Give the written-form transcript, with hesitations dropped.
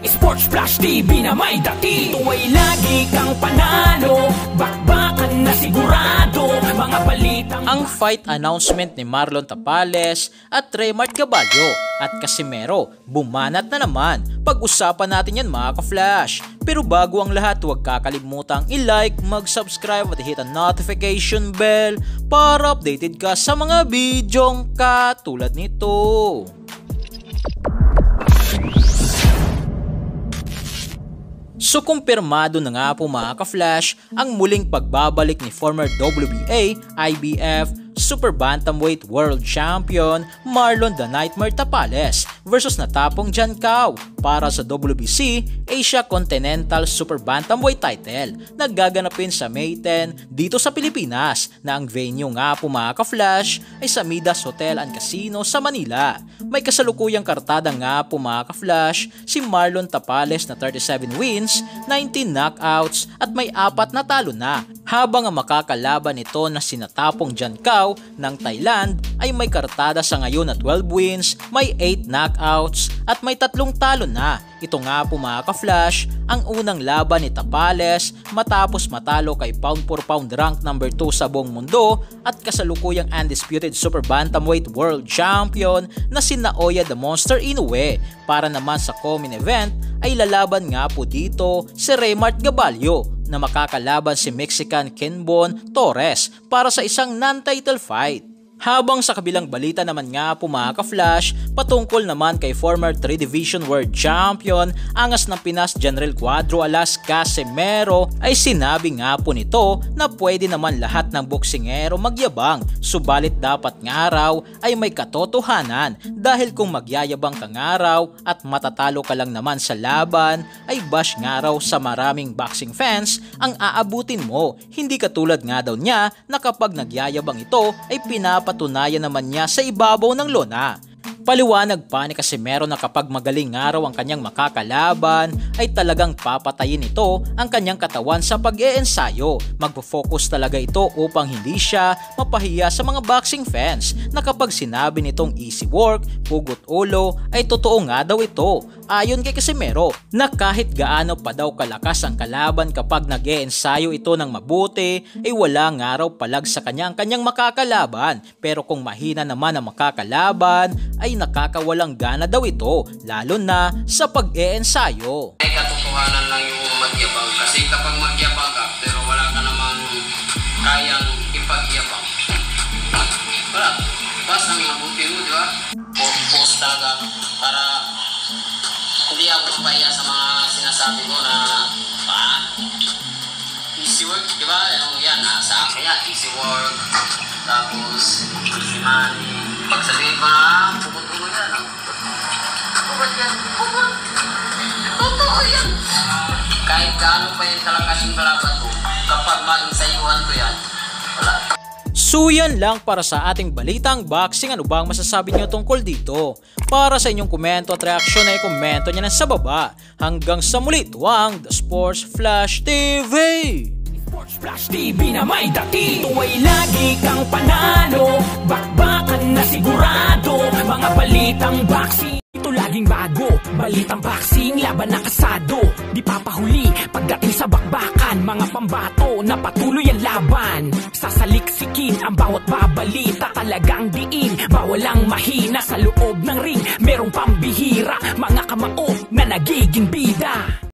Sports Flash TV na may dati. Ito ay lagi kang panalo, bakbakan na sigurado, mga balitang... Ang fight announcement ni Marlon Tapales at Raymart Gaballo at Casimero bumanat na naman. Pag-usapan natin yan mga ka-flash. Pero bago ang lahat, huwag kakalimutang i-like, mag-subscribe at hit ang notification bell para updated ka sa mga bidyong katulad nito. So kumpirmado na nga po mga ka-flash ang muling pagbabalik ni former WBA, IBF, Super Bantamweight World Champion Marlon The Nightmare Tapales versus natapong Jan Cao para sa WBC Asia Continental Super Bantamweight title na gaganapin sa May 10 dito sa Pilipinas, na ang venue nga po mga ka-flash ay sa Midas Hotel and Casino sa Manila. May kasalukuyang kartada nga po mga ka-flash si Marlon Tapales na 37 wins, 19 knockouts at may 4 na talo na, habang ang makakalaban nito na sinatapong Jan Cao ng Thailand ay may kartada sa ngayon na 12 wins, may 8 knockouts at may 3 talo na. Ito nga po mga ka-flash ang unang laban ni Tapales matapos matalo kay pound for pound rank number 2 sa buong mundo at kasalukuyang undisputed Super Bantamweight World Champion na si Naoya the Monster Inoue. Para naman sa co-main event ay lalaban nga po dito si Raymart Gaballo na makakalaban si Mexican Kenbon Torres para sa isang non-title fight. Habang sa kabilang balita naman nga po mga ka-flash, patungkol naman kay former 3 Division World Champion Angas ng Pinas General Cuadro alas Casimero, ay sinabi nga po nito na pwede naman lahat ng boksingero magyabang, subalit dapat nga raw ay may katotohanan, dahil kung magyayabang ka nga raw at matatalo ka lang naman sa laban ay bash nga raw sa maraming boxing fans ang aabutin mo. Hindi katulad nga daw niya na kapag nagyayabang ito ay pinapatunayan naman niya sa ibabaw ng lona. Paliwanag pa ni Casimero na kapag magaling nga raw ang kanyang makakalaban ay talagang papatayin ito ang kanyang katawan sa pag-iensayo. Magpo-focus talaga ito upang hindi siya mapahiya sa mga boxing fans, na kapag sinabi nitong easy work, pugot ulo ay totoo nga daw ito. Ayon kay Casimero na kahit gaano pa daw kalakas ang kalaban kapag nag-iensayo ito ng mabuti ay wala nga raw palag sa kanyang makakalaban, pero kung mahina naman ang makakalaban ay nakakawalang gana daw ito, lalo na sa pag-iensayo. Ay katotohanan lang yung magyabang, kasi kapag magyabang ka pero wala ka namang kayang ipagyabang, wala, basta ang mabuti mo, di ba? Post talaga para hindi ako mapahiya sa mga sinasabi ko na easy work, di ba? Yan, sa akin yan, easy work, tapos easy money. Pagsabihin ko na, pupuntulo yan. Pupun yan, pupun. Totoo yan. Kahit gaano pa yung kalakas yung kalaban ko, kapag ma-insayuhan ko yan, wala. So yan lang para sa ating balitang boxing. Ano ba ang masasabi nyo tungkol dito? Para sa inyong komento at reaksyon ay komento nyo na sa baba. Hanggang sa muli, ito ang The Sports Flash TV. Sports Flash TV na may dati. Ito ay lagi kang panalo, bakbakan na sigurado, mga balitang boxing. Ito laging bago, balitang boxing, laban na kasado, di papahuli pagdating sa bakbakan, mga pambato na patuloy ang laban. Sasaliksikin ang bawat babalita, talagang diin, bawal ang mahina sa loob ng ring. Merong pambihira, mga kamao na nagiging bida.